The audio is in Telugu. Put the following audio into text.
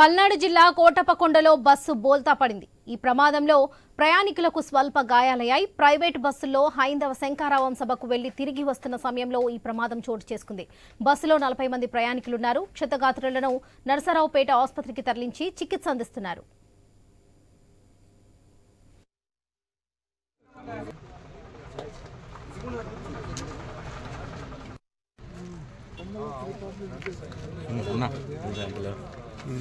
పల్నాడు జిల్లా కోటపకొండలో బస్సు బోల్తా పడింది. ఈ ప్రమాదంలో ప్రయాణికులకు స్వల్ప గాయాలయ్యాయి. ప్రైవేట్ బస్సులో హైందవ శంకారావం సభకు వెళ్లి తిరిగి వస్తున్న సమయంలో ఈ ప్రమాదం చోటు చేసుకుంది. బస్సులో 40 మంది ప్రయాణికులున్నారు. క్షతగాత్రులను నరసరావుపేట ఆసుపత్రికి తరలించి చికిత్స అందిస్తున్నారు. Halo,